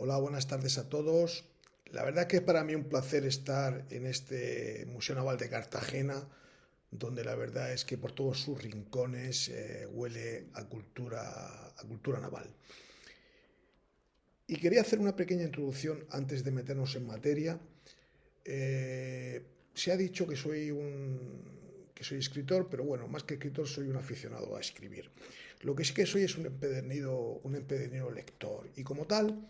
Hola, buenas tardes a todos. La verdad que es para mí un placer estar en este Museo Naval de Cartagena, donde la verdad es que por todos sus rincones huele a cultura naval. Y quería hacer una pequeña introducción antes de meternos en materia. Se ha dicho que soy escritor, pero bueno, más que escritor soy un aficionado a escribir. Lo que sí que soy es un empedernido lector. Y como tal,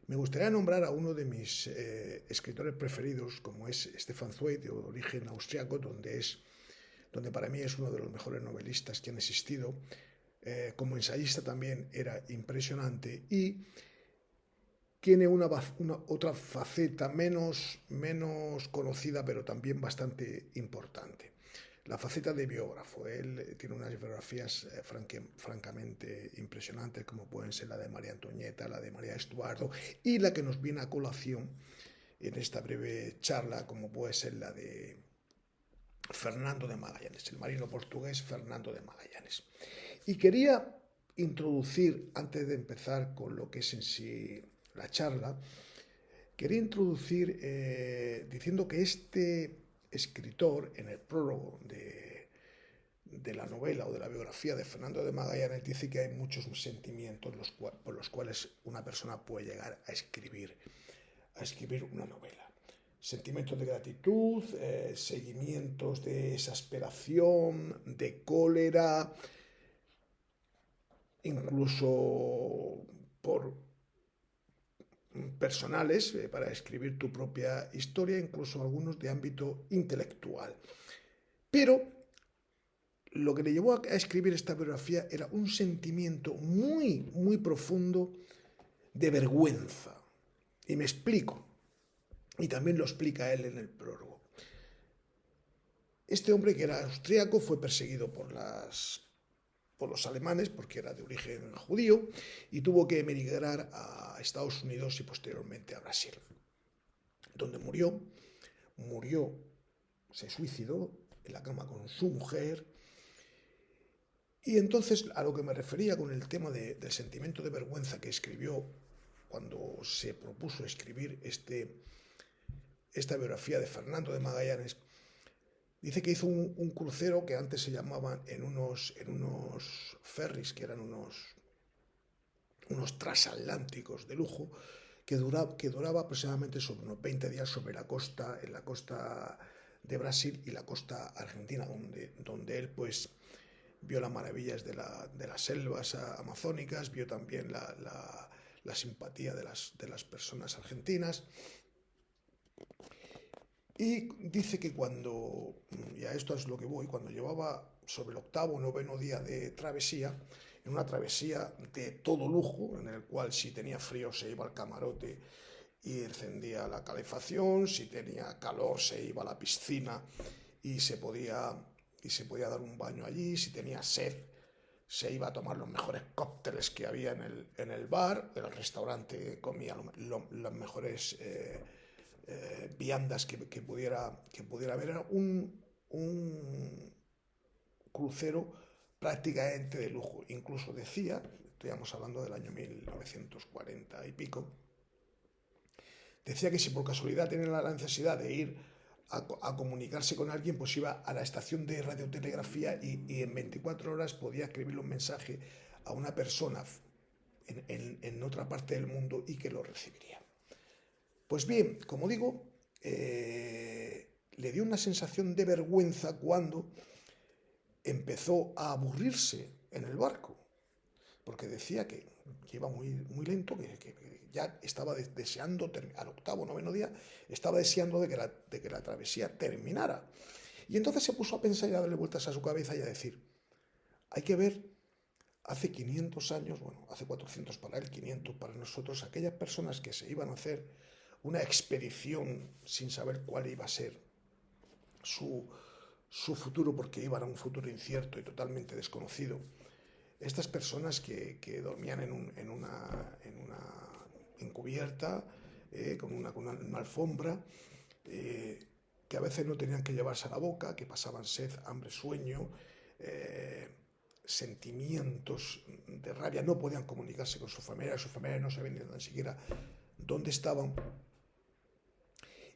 me gustaría nombrar a uno de mis escritores preferidos, como es Stefan Zweig, de origen austriaco, donde para mí es uno de los mejores novelistas que han existido. Como ensayista también era impresionante y tiene otra faceta menos conocida, pero también bastante importante. La faceta de biógrafo. Él tiene unas biografías francamente impresionantes, como pueden ser la de María Antonieta, la de María Estuardo, y la que nos viene a colación en esta breve charla, como puede ser la de Fernando de Magallanes, el marino portugués Fernando de Magallanes. Y quería introducir, antes de empezar con lo que es en sí la charla, quería introducir diciendo que este escritor, en el prólogo de la novela o de la biografía de Fernando de Magallanes, dice que hay muchos sentimientos por los cuales una persona puede llegar a escribir una novela. Sentimientos de gratitud, seguimientos de exasperación, de cólera, incluso por personales para escribir tu propia historia, incluso algunos de ámbito intelectual. Pero lo que le llevó a escribir esta biografía era un sentimiento muy profundo de vergüenza. Y me explico. Y también lo explica él en el prólogo. Este hombre, que era austríaco, fue perseguido por los alemanes porque era de origen judío y tuvo que emigrar a Estados Unidos y posteriormente a Brasil, donde murió, se suicidó en la cama con su mujer. Y entonces, a lo que me refería con el tema del sentimiento de vergüenza que escribió cuando se propuso escribir esta biografía de Fernando de Magallanes, dice que hizo un crucero que antes se llamaban en unos ferries, que eran unos transatlánticos de lujo, que duraba aproximadamente sobre unos 20 días en la costa de Brasil y la costa argentina, donde él pues vio las maravillas de las selvas amazónicas, vio también la simpatía de las personas argentinas. Y dice que y a esto es lo que voy, cuando llevaba sobre el octavo o noveno día de travesía, en una travesía de todo lujo, en el cual si tenía frío se iba al camarote y encendía la calefacción, si tenía calor se iba a la piscina y se podía dar un baño allí, si tenía sed se iba a tomar los mejores cócteles que había en el bar, en el restaurante comía los mejores viandas que pudiera haber. Era un crucero prácticamente de lujo. Incluso decía, estamos hablando del año 1940 y pico, decía que si por casualidad tenía la necesidad de ir a comunicarse con alguien, pues iba a la estación de radiotelegrafía y en 24 horas podía escribirle un mensaje a una persona en otra parte del mundo y que lo recibiría. Pues bien, como digo, le dio una sensación de vergüenza cuando empezó a aburrirse en el barco, porque decía que iba muy lento, que ya estaba deseando, al octavo, noveno día, estaba deseando de que la travesía terminara. Y entonces se puso a pensar y a darle vueltas a su cabeza y a decir, hay que ver, hace 500 años, bueno, hace 400 para él, 500 para nosotros, aquellas personas que se iban a hacer una expedición sin saber cuál iba a ser su futuro, porque iban a un futuro incierto y totalmente desconocido. Estas personas que dormían en una encubierta, con una alfombra, que a veces no tenían que llevarse a la boca, que pasaban sed, hambre, sueño, sentimientos de rabia, no podían comunicarse con sus familiares no sabían ni siquiera dónde estaban,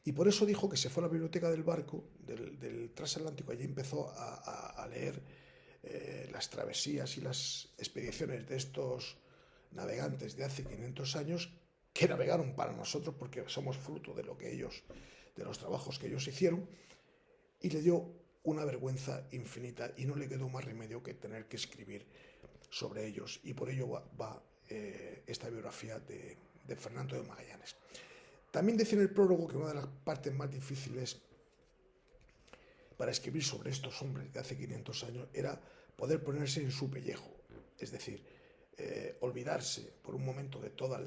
y por eso dijo que se fue a la biblioteca del barco, del transatlántico, allí empezó a leer las travesías y las expediciones de estos navegantes de hace 500 años, que navegaron para nosotros porque somos fruto de lo que ellos, de los trabajos que ellos hicieron, y le dio una vergüenza infinita y no le quedó más remedio que tener que escribir sobre ellos, y por ello va esta biografía de Fernando de Magallanes. También decía en el prólogo que una de las partes más difíciles para escribir sobre estos hombres de hace 500 años era poder ponerse en su pellejo, es decir, olvidarse por un momento de todas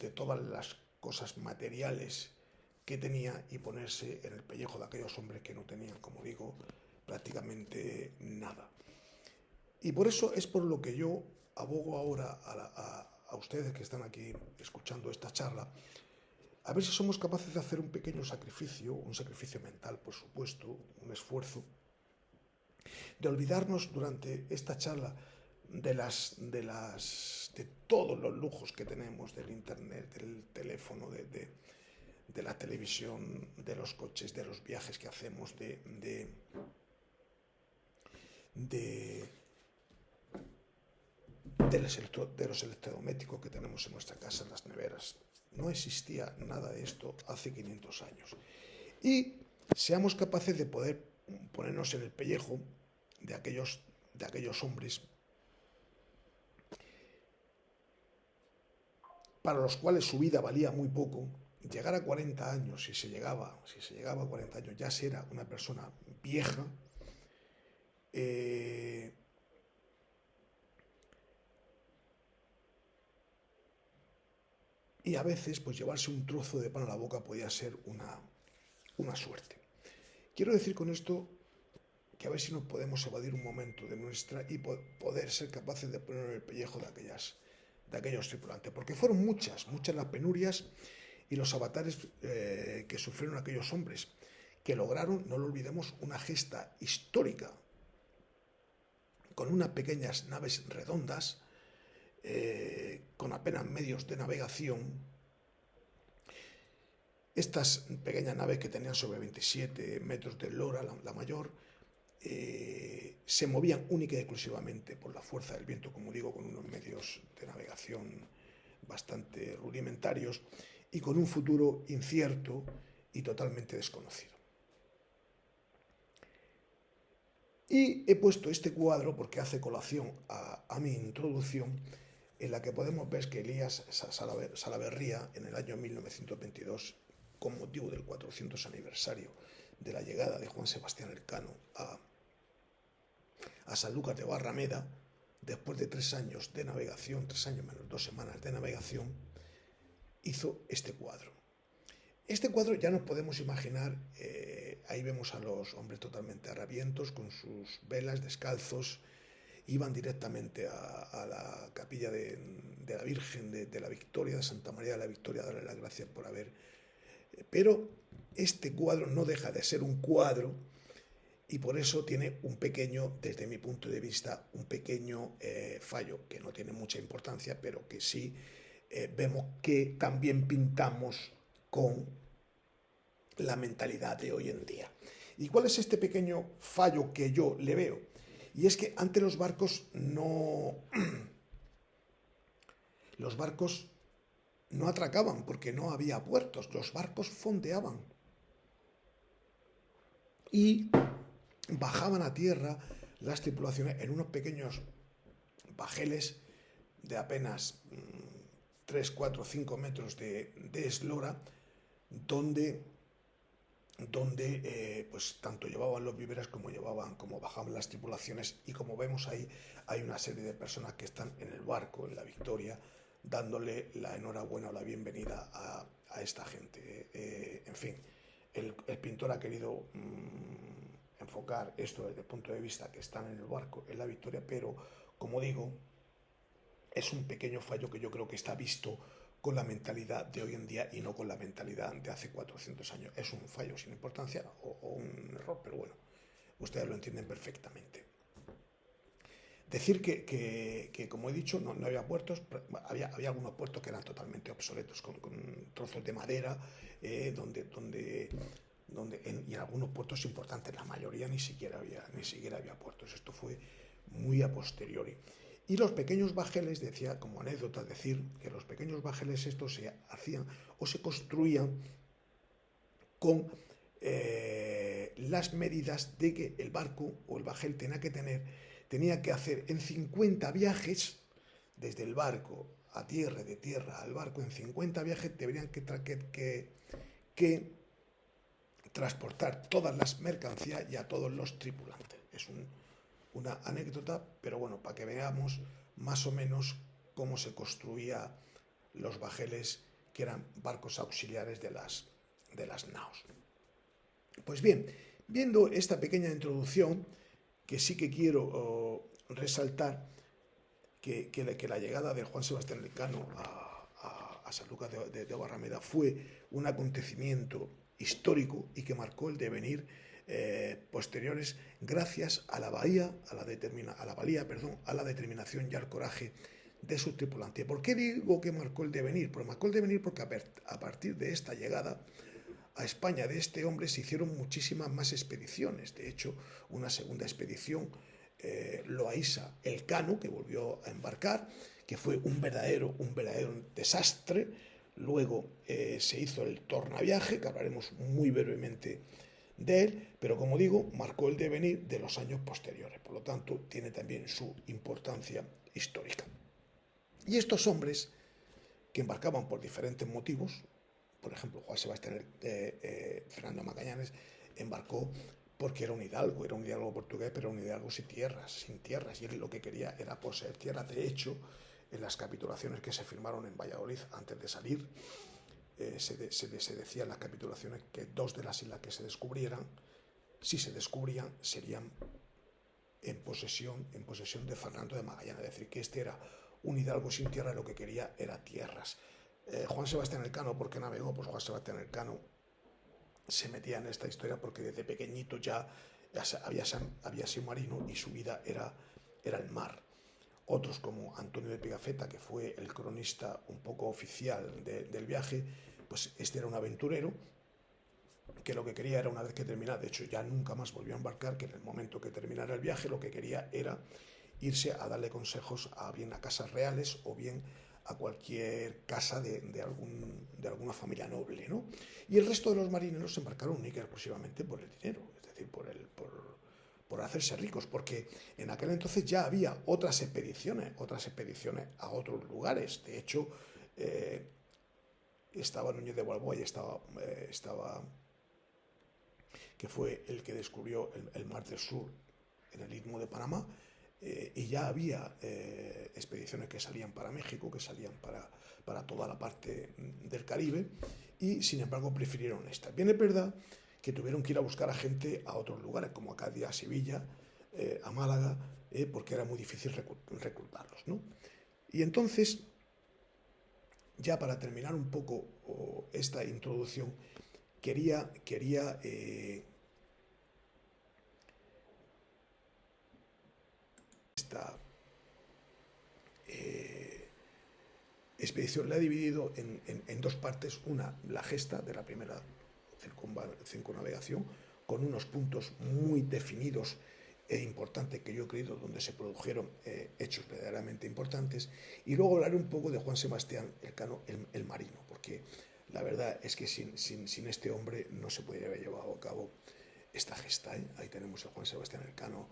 de todas las cosas materiales que tenía y ponerse en el pellejo de aquellos hombres que no tenían, como digo, prácticamente nada. Y por eso es por lo que yo abogo ahora a ustedes que están aquí escuchando esta charla, a ver si somos capaces de hacer un pequeño sacrificio, un sacrificio mental, por supuesto, un esfuerzo, de olvidarnos durante esta charla de todos los lujos que tenemos, del internet, del teléfono, de la televisión, de los coches, de los viajes que hacemos, de los electrodomésticos que tenemos en nuestra casa, en las neveras. No existía nada de esto hace 500 años. Y seamos capaces de poder ponernos en el pellejo de aquellos hombres para los cuales su vida valía muy poco. Llegar a 40 años, si se llegaba a 40 años, ya era una persona vieja, y a veces pues llevarse un trozo de pan a la boca podía ser una suerte. Quiero decir con esto que a ver si nos podemos evadir un momento de nuestra y poder ser capaces de poner el pellejo de aquellos tripulantes, porque fueron muchas las penurias y los avatares que sufrieron aquellos hombres, que lograron, no lo olvidemos, una gesta histórica, con unas pequeñas naves redondas, con apenas medios de navegación. Estas pequeñas naves que tenían sobre 27 metros de eslora, la mayor, se movían única y exclusivamente por la fuerza del viento, como digo, con unos medios de navegación bastante rudimentarios y con un futuro incierto y totalmente desconocido. Y he puesto este cuadro porque hace colación a mi introducción, en la que podemos ver que Elías Salaverría, en el año 1922, con motivo del 400 aniversario de la llegada de Juan Sebastián Elcano a Sanlúcar de Barrameda, después de 3 años de navegación, 3 años menos 2 semanas de navegación, hizo este cuadro. Este cuadro ya nos podemos imaginar, ahí vemos a los hombres totalmente harapientos, con sus velas, descalzos, iban directamente a la capilla de la Virgen de la Victoria, de Santa María de la Victoria, a darle las gracias por haber... Pero este cuadro no deja de ser un cuadro, y por eso tiene un pequeño, desde mi punto de vista, un pequeño fallo, que no tiene mucha importancia, pero que sí vemos que también pintamos con la mentalidad de hoy en día. ¿Y cuál es este pequeño fallo que yo le veo? Y es que antes los barcos no atracaban porque no había puertos, los barcos fondeaban y bajaban a tierra las tripulaciones en unos pequeños bajeles de apenas 3, 4, 5 metros de eslora, donde pues tanto llevaban los víveres como bajaban las tripulaciones, y como vemos ahí hay una serie de personas que están en el barco, en la Victoria, dándole la enhorabuena o la bienvenida a esta gente. En fin, el pintor ha querido enfocar esto desde el punto de vista que están en el barco, en la Victoria, pero como digo, es un pequeño fallo que yo creo que está visto con la mentalidad de hoy en día y no con la mentalidad de hace 400 años. Es un fallo sin importancia o un error, pero bueno, ustedes lo entienden perfectamente. Decir que, como he dicho, no había puertos, había algunos puertos que eran totalmente obsoletos, con trozos de madera, y en algunos puertos importantes, la mayoría ni siquiera había puertos. Esto fue muy a posteriori. Y los pequeños bajeles, decía como anécdota, decir que los pequeños bajeles estos se hacían o se construían con las medidas de que el barco o el bajel tenía que hacer en 50 viajes, desde el barco a tierra, de tierra al barco, en 50 viajes deberían que transportar todas las mercancías y a todos los tripulantes. Es una anécdota, pero bueno, para que veamos más o menos cómo se construían los bajeles, que eran barcos auxiliares de las naos. Pues bien, viendo esta pequeña introducción, que sí que quiero resaltar que la llegada de Juan Sebastián Elcano a Sanlúcar de Barrameda fue un acontecimiento histórico y que marcó el devenir posteriores, gracias a la valía, a la determinación y al coraje de su tripulante. ¿Por qué digo que marcó el devenir? Pues marcó el devenir porque a partir de esta llegada a España de este hombre se hicieron muchísimas más expediciones. De hecho, una segunda expedición, Loaisa Elcano, que volvió a embarcar, que fue un verdadero desastre. Luego se hizo el tornaviaje, que hablaremos muy brevemente de él, pero como digo, marcó el devenir de los años posteriores. Por lo tanto, tiene también su importancia histórica. Y estos hombres, que embarcaban por diferentes motivos, por ejemplo, Juan Sebastián Fernando Magallanes embarcó porque era un hidalgo portugués, pero un hidalgo sin tierras, y él lo que quería era poseer tierras. De hecho, en las capitulaciones que se firmaron en Valladolid antes de salir, se decía en las capitulaciones que 2 de las islas que se descubrieran, si se descubrían, serían en posesión de Fernando de Magallanes. Es decir, que este era un hidalgo sin tierra y lo que quería era tierras. Juan Sebastián Elcano, ¿por qué navegó? Pues Juan Sebastián Elcano se metía en esta historia porque desde pequeñito ya había sido marino y su vida era el mar. Otros, como Antonio de Pigafetta, que fue el cronista un poco oficial del viaje, pues este era un aventurero que lo que quería era, una vez que terminara, de hecho ya nunca más volvió a embarcar, que en el momento que terminara el viaje lo que quería era irse a darle consejos bien a casas reales o bien a cualquier casa de alguna familia noble, ¿no? Y el resto de los marineros se embarcaron única y exclusivamente por el dinero, es decir, por hacerse ricos, porque en aquel entonces ya había otras expediciones a otros lugares. De hecho, estaba Núñez de Balboa y estaba que fue el que descubrió el Mar del Sur en el Istmo de Panamá, y ya había expediciones que salían para México, que salían para toda la parte del Caribe, y sin embargo prefirieron esta. Bien, es verdad que tuvieron que ir a buscar a gente a otros lugares, como a Cádiz, a Sevilla, a Málaga, porque era muy difícil reclutarlos, ¿no? Y entonces, ya para terminar un poco esta introducción, quería esta expedición la he dividido en 2 partes. Una, la gesta de la primera circunnavegación, con unos puntos muy definidos e importantes que yo he creído donde se produjeron hechos verdaderamente importantes, y luego hablaré un poco de Juan Sebastián Elcano, el marino, porque la verdad es que sin este hombre no se podría haber llevado a cabo esta gesta. Ahí tenemos a Juan Sebastián Elcano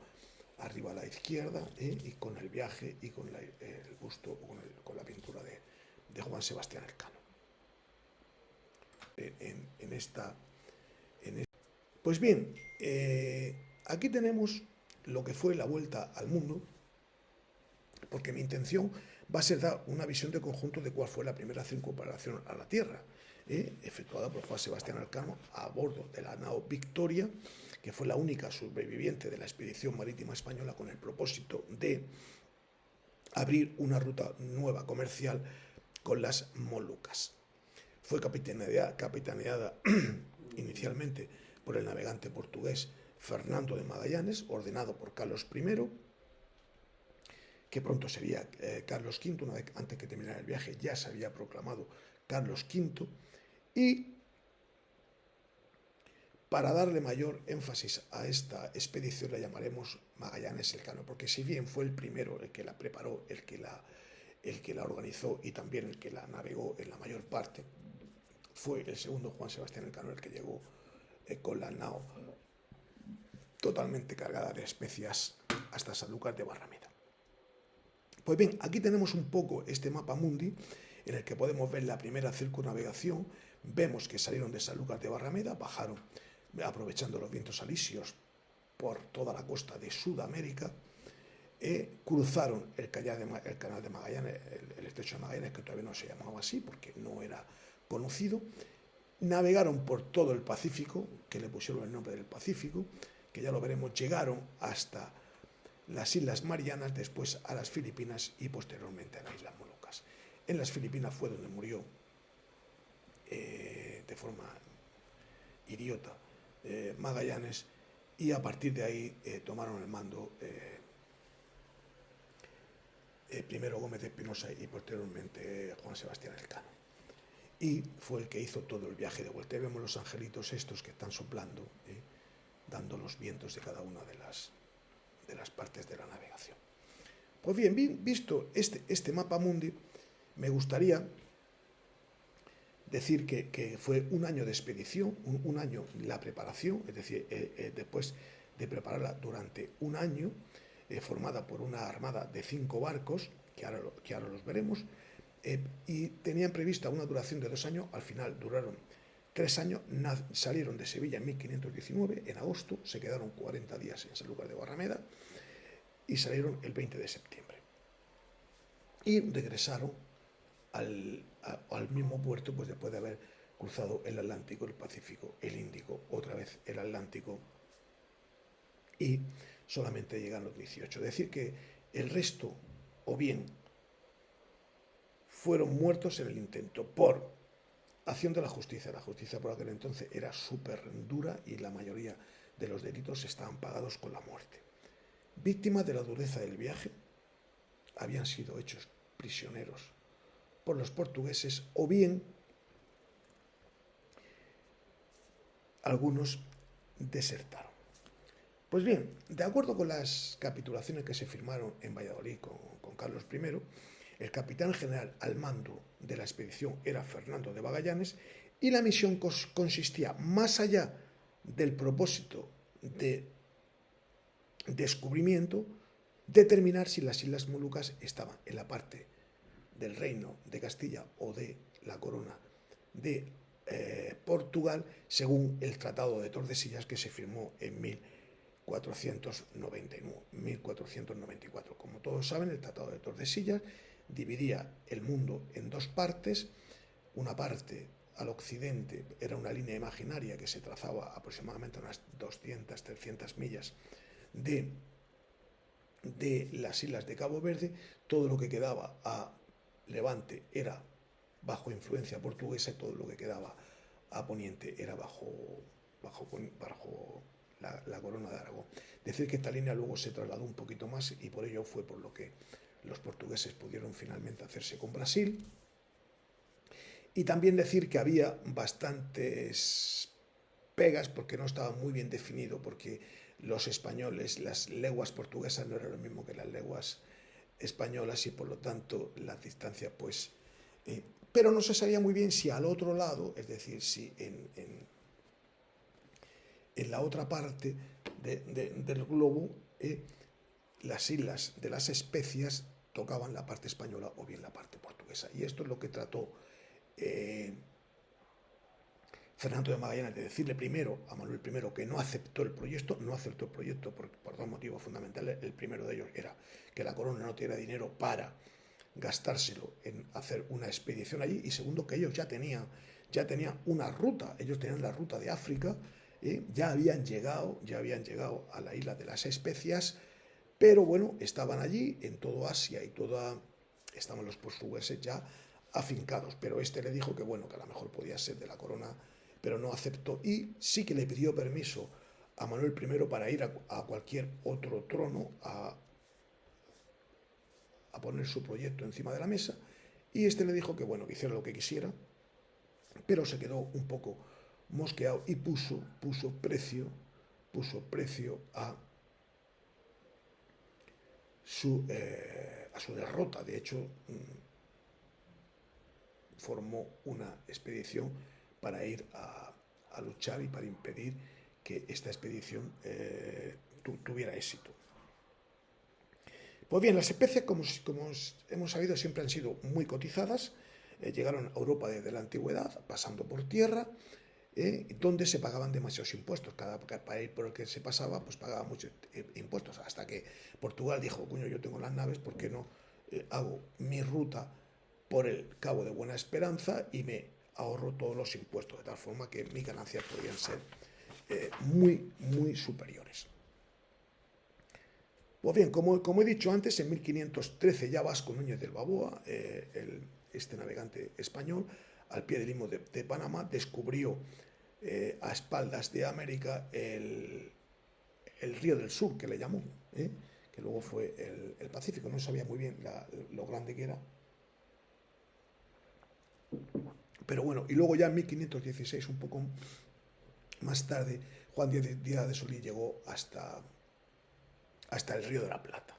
arriba a la izquierda, y con el viaje y con el busto, con la pintura de Juan Sebastián Elcano. Pues bien, aquí tenemos lo que fue la vuelta al mundo, porque mi intención va a ser dar una visión de conjunto de cuál fue la primera circunvalación a la Tierra, efectuada por Juan Sebastián Elcano a bordo de la nao Victoria, que fue la única sobreviviente de la expedición marítima española, con el propósito de abrir una ruta nueva comercial con las Molucas. Fue capitaneada inicialmente por el navegante portugués Fernando de Magallanes, ordenado por Carlos I, que pronto sería Carlos V, una vez antes que terminara el viaje ya se había proclamado Carlos V, y para darle mayor énfasis a esta expedición la llamaremos Magallanes Elcano, porque si bien fue el primero el que la preparó, el que la organizó y también el que la navegó en la mayor parte, fue el segundo Juan Sebastián Elcano el que llegó con la nao totalmente cargada de especias hasta Sanlúcar de Barrameda. Pues bien, aquí tenemos un poco este mapa mundi en el que podemos ver la primera circunnavegación. Vemos que salieron de Sanlúcar de Barrameda, bajaron aprovechando los vientos alisios por toda la costa de Sudamérica, cruzaron el canal de Magallanes, el estrecho de Magallanes, que todavía no se llamaba así porque no era conocido, navegaron por todo el Pacífico, que le pusieron el nombre del Pacífico, que ya lo veremos, llegaron hasta las Islas Marianas, después a las Filipinas y posteriormente a las Islas Molucas. En las Filipinas fue donde murió de forma idiota Magallanes, y a partir de ahí tomaron el mando primero Gómez de Espinosa y posteriormente Juan Sebastián Elcano. Y fue el que hizo todo el viaje de vuelta. Y vemos los angelitos estos que están soplando, dando los vientos de cada una de las partes de la navegación. Pues bien, visto este mapa mundi, me gustaría decir que fue un año de expedición, un año la preparación, es decir, después de prepararla durante un año, formada por una armada de 5 barcos, que ahora los veremos, y tenían prevista una duración de 2 años, al final duraron 3 años, salieron de Sevilla en 1519, en agosto, se quedaron 40 días en Sanlúcar de Barrameda, y salieron el 20 de septiembre. Y regresaron al mismo puerto, pues después de haber cruzado el Atlántico, el Pacífico, el Índico, otra vez el Atlántico, y solamente llegan los 18. Es decir, que el resto, o bien fueron muertos en el intento por acción de la justicia. La justicia por aquel entonces era súper dura y la mayoría de los delitos estaban pagados con la muerte. Víctimas de la dureza del viaje, habían sido hechos prisioneros por los portugueses, o bien algunos desertaron. Pues bien, de acuerdo con las capitulaciones que se firmaron en Valladolid con Carlos I, el capitán general al mando de la expedición era Fernando de Magallanes, y la misión consistía, más allá del propósito de descubrimiento, determinar si las Islas Molucas estaban en la parte del Reino de Castilla o de la Corona de Portugal, según el Tratado de Tordesillas que se firmó en 1494. Como todos saben, el Tratado de Tordesillas dividía el mundo en 2 partes. Una parte al occidente era una línea imaginaria que se trazaba aproximadamente unas 200, 300 millas de las islas de Cabo Verde. Todo lo que quedaba a levante era bajo influencia portuguesa, y todo lo que quedaba a poniente era bajo la corona de Aragón. Decir que esta línea luego se trasladó un poquito más, y por ello fue por lo que los portugueses pudieron finalmente hacerse con Brasil. Y también decir que había bastantes pegas porque no estaba muy bien definido, porque los españoles, las leguas portuguesas no eran lo mismo que las leguas españolas, y por lo tanto la distancia pues... pero no se sabía muy bien si al otro lado, es decir, si en la otra parte del globo, las islas de las especias tocaban la parte española o bien la parte portuguesa. Y esto es lo que trató Fernando de Magallanes de decirle primero a Manuel I, que no aceptó el proyecto. No aceptó el proyecto por 2 motivos fundamentales. El primero de ellos era que la corona no tuviera dinero para gastárselo en hacer una expedición allí, y segundo, que ellos ya tenían una ruta. Ellos tenían la ruta de África, ya habían llegado a la isla de las especias, pero bueno, estaban allí en todo Asia y estaban los portugueses ya afincados, pero este le dijo que bueno, que a lo mejor podía ser de la corona, pero no aceptó, y sí que le pidió permiso a Manuel I para ir a cualquier otro trono, a poner su proyecto encima de la mesa, y este le dijo que bueno, que hiciera lo que quisiera, pero se quedó un poco mosqueado y puso precio a su derrota. De hecho, formó una expedición para ir a luchar y para impedir que esta expedición tuviera éxito. Pues bien, las especias, como hemos sabido, siempre han sido muy cotizadas. Llegaron a Europa desde la antigüedad, pasando por tierra, donde se pagaban demasiados impuestos. Cada país por el que se pasaba, pues pagaba muchos impuestos, hasta que Portugal dijo, coño, yo tengo las naves, ¿por qué no hago mi ruta por el Cabo de Buena Esperanza y me ahorro todos los impuestos, de tal forma que mis ganancias podrían ser muy superiores? Pues bien, como he dicho antes, en 1513 ya Vasco Núñez del Balboa, este navegante español, al pie del istmo de Panamá, descubrió a espaldas de América el río del sur, que le llamó, que luego fue el Pacífico. No sabía muy bien lo grande que era. Pero bueno, y luego ya en 1516, un poco más tarde, Juan Díaz de Solís llegó hasta el Río de la Plata.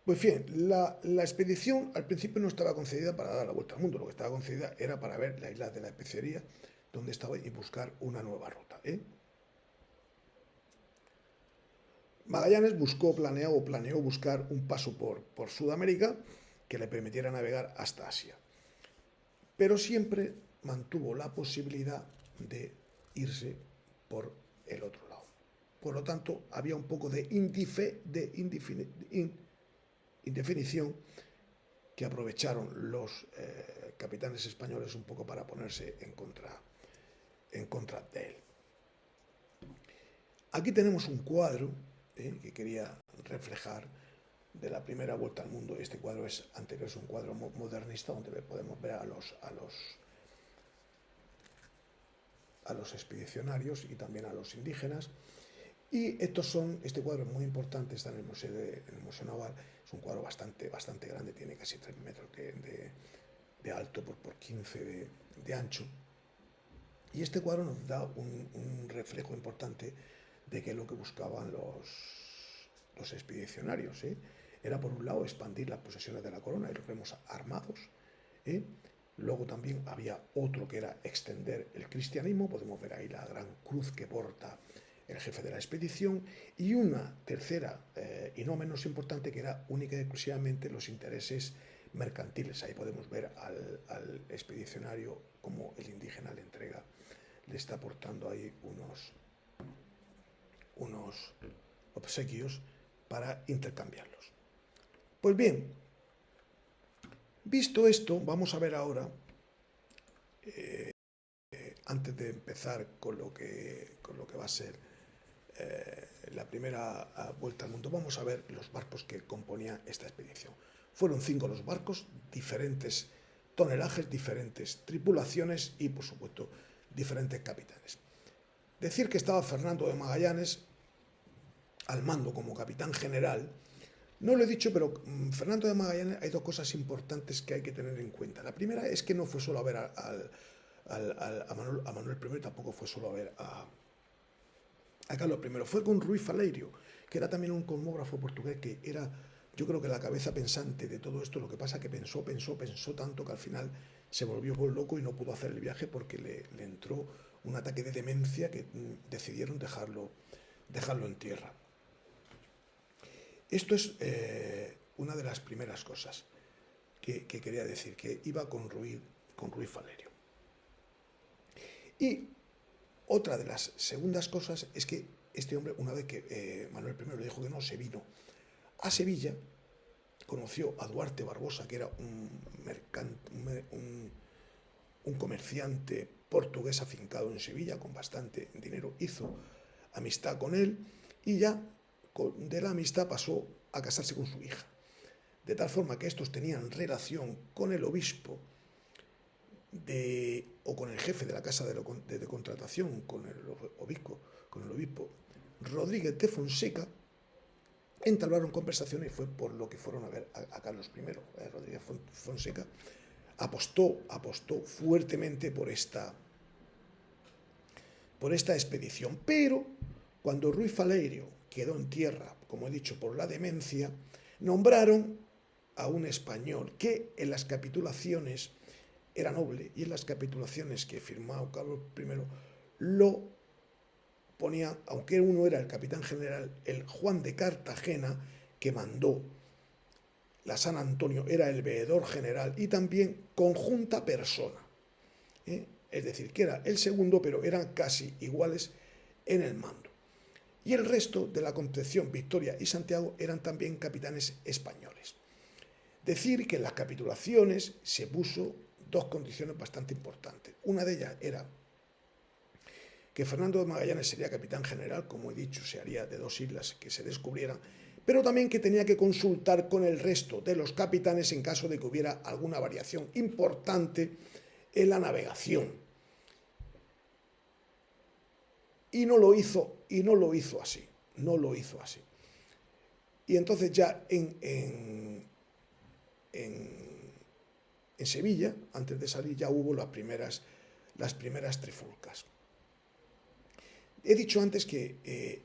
Pues bien, la expedición al principio no estaba concedida para dar la vuelta al mundo, lo que estaba concedida era para ver la isla de la Especería, donde estaba, y buscar una nueva ruta. Magallanes planeó buscar un paso por Sudamérica que le permitiera navegar hasta Asia, pero siempre mantuvo la posibilidad de irse por el otro lado. Por lo tanto, había un poco de indefinición que aprovecharon los capitanes españoles un poco para ponerse en contra de él. Aquí tenemos un cuadro que quería reflejar de la primera vuelta al mundo. Este cuadro es anterior, es un cuadro modernista donde podemos ver a los expedicionarios y también a los indígenas. Y este cuadro es muy importante, está en el Museo Naval. Es un cuadro bastante grande, tiene casi 3 metros de alto por 15 de ancho. Y este cuadro nos da un reflejo importante de qué es lo que buscaban los expedicionarios. Era, por un lado, expandir las posesiones de la corona, y los vemos armados. Luego también había otro que era extender el cristianismo. Podemos ver ahí la gran cruz que porta el jefe de la expedición, y una tercera, y no menos importante, que era única y exclusivamente los intereses mercantiles. Ahí podemos ver al expedicionario como el indígena le está aportando ahí unos obsequios para intercambiarlos. Pues bien, visto esto, vamos a ver ahora, antes de empezar con lo que va a ser la primera vuelta al mundo, vamos a ver los barcos que componían esta expedición. Fueron 5 los barcos, diferentes tonelajes, diferentes tripulaciones y, por supuesto, diferentes capitanes. Decir que estaba Fernando de Magallanes al mando como capitán general, no lo he dicho, pero Fernando de Magallanes, hay 2 cosas importantes que hay que tener en cuenta. La primera es que no fue solo a ver a Manuel I, tampoco fue solo a ver a Carlos I, fue con Ruy Faleiro, que era también un cosmógrafo portugués, que era, yo creo que la cabeza pensante de todo esto. Lo que pasa que pensó tanto que al final se volvió loco y no pudo hacer el viaje porque le entró un ataque de demencia que decidieron dejarlo en tierra. Esto es una de las primeras cosas que quería decir, que iba con Ruy Faleiro. Y otra de las segundas cosas es que este hombre, una vez que Manuel I le dijo que no, se vino a Sevilla, conoció a Duarte Barbosa, que era un comerciante portugués afincado en Sevilla con bastante dinero, hizo amistad con él y ya de la amistad pasó a casarse con su hija. De tal forma que estos tenían relación con el obispo o con el jefe de la casa de contratación, con el obispo Rodríguez de Fonseca, entablaron conversaciones y fue por lo que fueron a ver a Carlos I. Rodríguez Fonseca apostó fuertemente por esta expedición, pero cuando Ruy Faleiro quedó en tierra, como he dicho, por la demencia, nombraron a un español que en las capitulaciones era noble, y en las capitulaciones que firmó Carlos I lo ponía, aunque uno era el capitán general, el Juan de Cartagena, que mandó la San Antonio, era el veedor general y también conjunta persona. Es decir, que era el segundo, pero eran casi iguales en el mando. Y el resto de la Concepción, Victoria y Santiago eran también capitanes españoles. Decir que en las capitulaciones se puso dos condiciones bastante importantes. Una de ellas era que Fernando de Magallanes sería capitán general, como he dicho, se haría de 2 islas que se descubrieran, pero también que tenía que consultar con el resto de los capitanes en caso de que hubiera alguna variación importante en la navegación. Y no lo hizo así. Y entonces ya en Sevilla, antes de salir, ya hubo las primeras trifulcas. He dicho antes que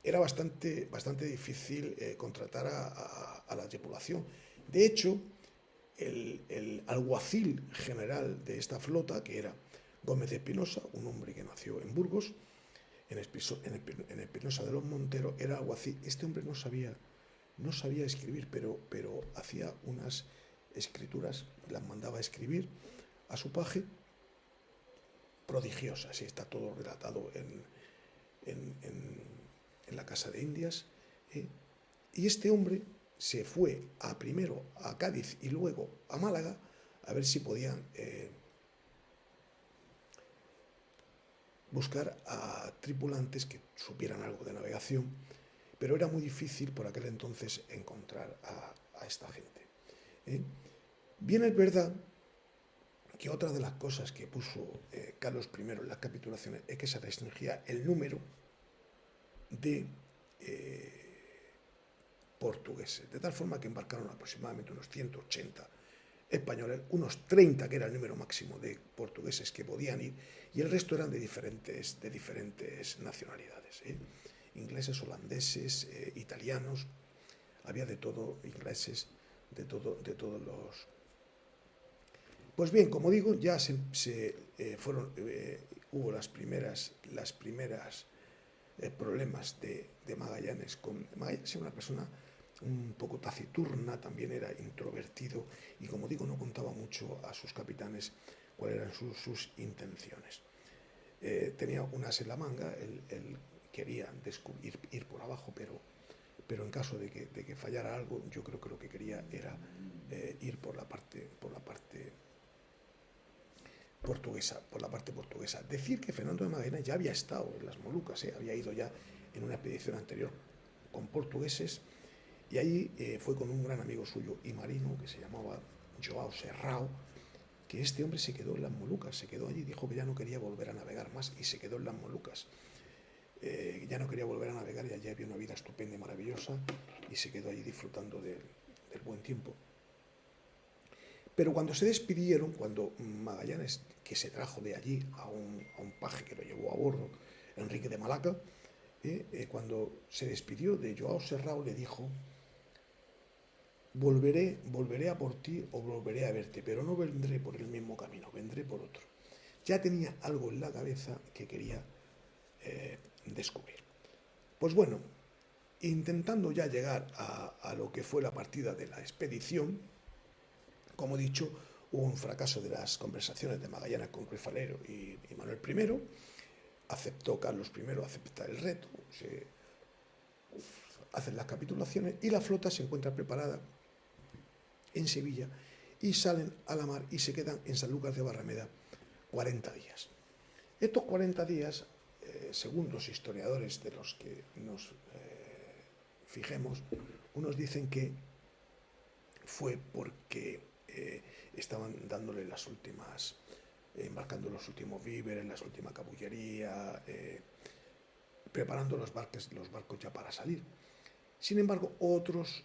era bastante difícil contratar a la tripulación. De hecho, el alguacil general de esta flota, que era Gómez de Espinosa, un hombre que nació en Burgos, en Espinosa de los Monteros, era alguacil. Este hombre no sabía escribir, pero hacía unas escrituras, las mandaba a escribir a su paje, prodigiosas, y está todo relatado en la Casa de Indias. Y este hombre se fue primero a Cádiz y luego a Málaga a ver si podían buscar a tripulantes que supieran algo de navegación, pero era muy difícil por aquel entonces encontrar a esta gente. Bien es verdad que otra de las cosas que puso Carlos I en las capitulaciones es que se restringía el número de portugueses, de tal forma que embarcaron aproximadamente unos 180 españoles, unos 30 que era el número máximo de portugueses que podían ir, y el resto eran de diferentes nacionalidades, ingleses, holandeses, italianos, había de todo, ingleses, de todos los... Pues bien, como digo, ya hubo las primeras problemas de Magallanes. Magallanes era una persona un poco taciturna, también era introvertido y, como digo, no contaba mucho a sus capitanes cuáles eran sus intenciones. Tenía unas en la manga, él quería ir por abajo, pero en caso de que fallara algo, yo creo que lo que quería era ir por la parte portuguesa. Decir que Fernando de Magallanes ya había estado en las Molucas, había ido ya en una expedición anterior con portugueses, y allí fue con un gran amigo suyo y marino que se llamaba Joao Serrao, que este hombre se quedó en las Molucas, se quedó allí, dijo que ya no quería volver a navegar más y se quedó en las Molucas. Ya no quería volver a navegar y allí había una vida estupenda y maravillosa y se quedó allí disfrutando del buen tiempo. Pero cuando se despidieron, cuando Magallanes, que se trajo de allí a un paje que lo llevó a bordo, Enrique de Malaca, cuando se despidió de Joao Serrao, le dijo: volveré a por ti o volveré a verte, pero no vendré por el mismo camino, vendré por otro. Ya tenía algo en la cabeza que quería descubrir. Pues bueno, intentando ya llegar a lo que fue la partida de la expedición, como he dicho, hubo un fracaso de las conversaciones de Magallanes con Ruy Faleiro y Manuel I. Carlos I acepta el reto, se hacen las capitulaciones y la flota se encuentra preparada en Sevilla y salen a la mar y se quedan en Sanlúcar de Barrameda 40 días. Estos 40 días, según los historiadores de los que nos fijemos, unos dicen que fue porque estaban dándole las últimas, embarcando los últimos víveres, la última cabullería, preparando los barcos ya para salir. Sin embargo, otros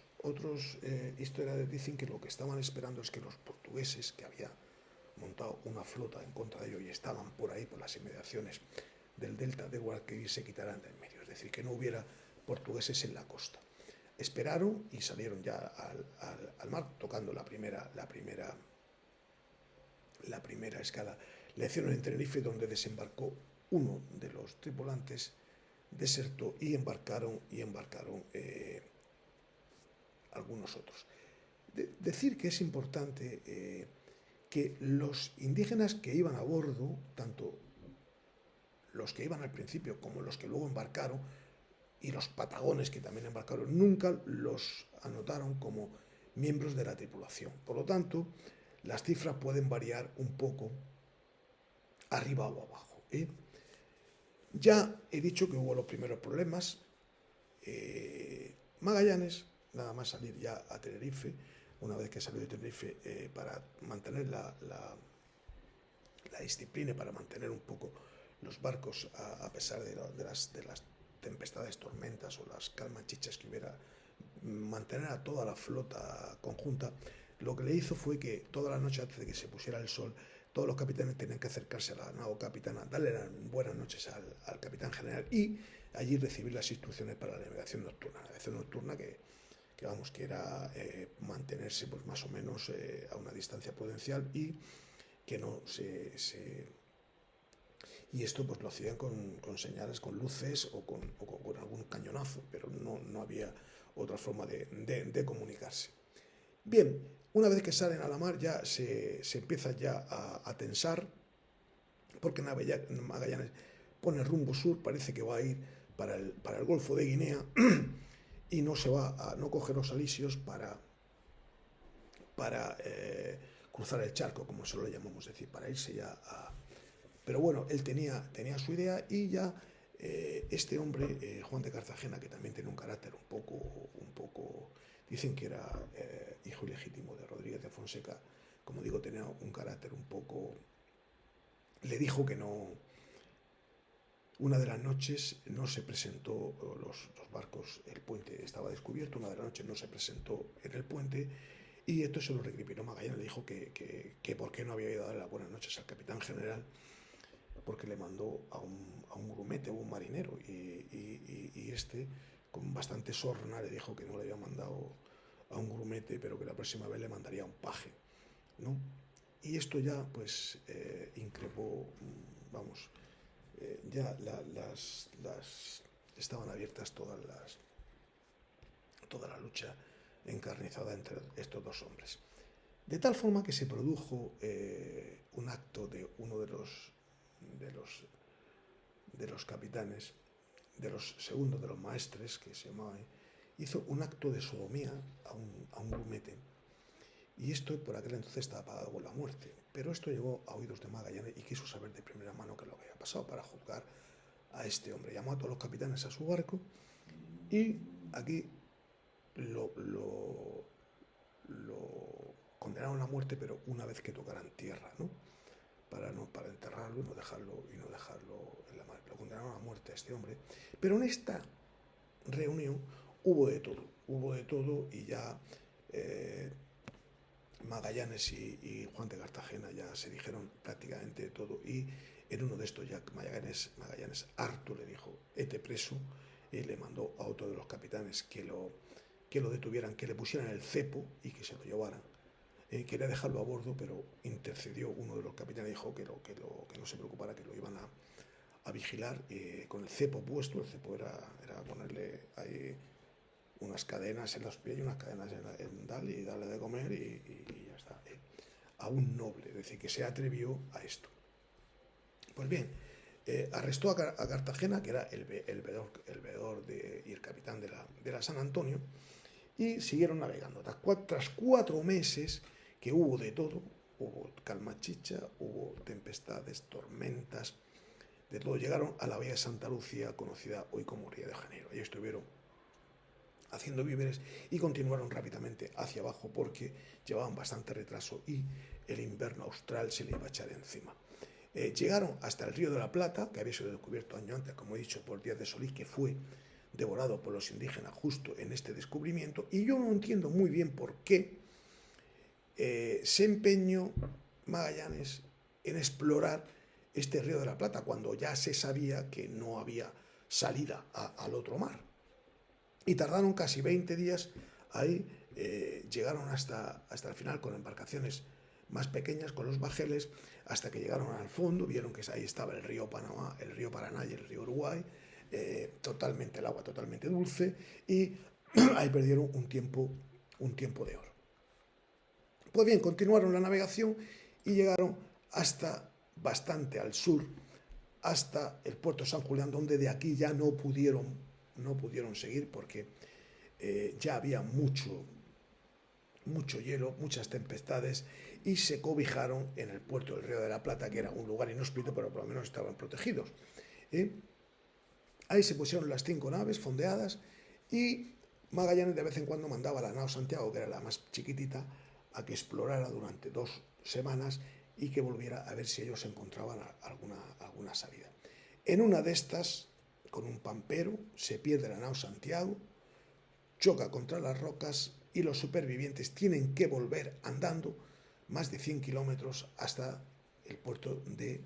historiadores dicen que lo que estaban esperando es que los portugueses, que habían montado una flota en contra de ellos y estaban por ahí, por las inmediaciones del delta de Guadalquivir, se quitaran de en medio, es decir, que no hubiera portugueses en la costa. Esperaron y salieron ya al mar, tocando la primera escala. La hicieron en Tenerife, donde desembarcó uno de los tripulantes, desertó y embarcaron algunos otros. Decir que es importante que los indígenas que iban a bordo, tanto los que iban al principio como los que luego embarcaron, y los patagones que también embarcaron, nunca los anotaron como miembros de la tripulación. Por lo tanto, las cifras pueden variar un poco arriba o abajo. Ya he dicho que hubo los primeros problemas. Magallanes, nada más salir ya a Tenerife, una vez que salió de Tenerife, para mantener la disciplina, para mantener un poco los barcos a pesar de las tempestades, tormentas o las calmachichas que hubiera, mantener a toda la flota conjunta, lo que le hizo fue que toda la noche antes de que se pusiera el sol, todos los capitanes tenían que acercarse a la nao capitana, darle las buenas noches al capitán general y allí recibir las instrucciones para la navegación nocturna. La navegación nocturna que era mantenerse pues más o menos a una distancia prudencial y que no y esto pues lo hacían con señales, con luces o con algún cañonazo, pero no había otra forma de comunicarse. Bien, una vez que salen a la mar ya se empieza ya a tensar, porque Magallanes pone rumbo sur, parece que va a ir para el Golfo de Guinea y no coge los alisios para cruzar el charco, como se lo llamamos, es decir, para irse ya a... Pero bueno, él tenía su idea y ya este hombre, Juan de Cartagena, que también tiene un carácter un poco dicen que era hijo ilegítimo de Rodríguez de Fonseca, como digo, tenía un carácter un poco... Le dijo que no... Una de las noches no se presentó, los barcos, el puente estaba descubierto, una de las noches no se presentó en el puente y esto se lo recriminó Magallanes, le dijo que por qué no había ido a dar las buenas noches al capitán general, porque le mandó a un grumete o un marinero y este, con bastante sorna, le dijo que no le había mandado a un grumete, pero que la próxima vez le mandaría a un paje, ¿no? Y esto ya, pues, increpó, vamos, ya estaban abiertas toda la lucha encarnizada entre estos dos hombres. De tal forma que se produjo un acto de uno de los capitanes, de los maestres, que se llamaba, hizo un acto de sodomía a un grumete. Y esto por aquel entonces estaba pagado con la muerte. Pero esto llegó a oídos de Magallanes y quiso saber de primera mano qué es lo que había pasado para juzgar a este hombre. Llamó a todos los capitanes a su barco y aquí lo condenaron a muerte, pero una vez que tocaran tierra, ¿no? Para enterrarlo y no dejarlo en la mar. Lo condenaron a muerte a este hombre. Pero en esta reunión hubo de todo y ya Magallanes y Juan de Cartagena ya se dijeron prácticamente de todo y en uno de estos ya Magallanes harto le dijo, hete preso, y le mandó a otro de los capitanes que lo detuvieran, que le pusieran el cepo y que se lo llevaran. Quería dejarlo a bordo, pero intercedió uno de los capitanes y dijo que no se preocupara, que lo iban a vigilar con el cepo puesto. El cepo era ponerle ahí unas cadenas en los pies y unas cadenas en darle de comer y ya está. A un noble, es decir, que se atrevió a esto. Pues bien, arrestó a Cartagena, que era el veedor y el capitán de la San Antonio, y siguieron navegando. Tras 4 meses que hubo de todo, hubo calmachicha, hubo tempestades, tormentas, de todo, llegaron a la bahía de Santa Lucía, conocida hoy como Río de Janeiro. Allí estuvieron haciendo víveres y continuaron rápidamente hacia abajo porque llevaban bastante retraso y el invierno austral se le iba a echar encima. Llegaron hasta el Río de la Plata, que había sido descubierto año antes, como he dicho, por Díaz de Solís, que fue devorado por los indígenas justo en este descubrimiento, y yo no entiendo muy bien por qué se empeñó Magallanes en explorar este río de la Plata cuando ya se sabía que no había salida al otro mar. Y tardaron casi 20 días ahí, llegaron hasta el final con embarcaciones más pequeñas, con los bajeles, hasta que llegaron al fondo, vieron que ahí estaba el río Panamá, el río Paraná y el río Uruguay, totalmente el agua totalmente dulce, y ahí perdieron un tiempo de oro. Pues bien, continuaron la navegación y llegaron hasta bastante al sur, hasta el puerto de San Julián, donde de aquí ya no pudieron seguir porque ya había mucho hielo, muchas tempestades, y se cobijaron en el puerto del Río de la Plata, que era un lugar inhóspito, pero por lo menos estaban protegidos. Ahí se pusieron las 5 naves fondeadas, y Magallanes de vez en cuando mandaba a la nao Santiago, que era la más chiquitita, a que explorara durante 2 semanas y que volviera a ver si ellos encontraban alguna salida. En una de estas, con un pampero, se pierde la nao Santiago, choca contra las rocas y los supervivientes tienen que volver andando más de 100 kilómetros hasta el puerto de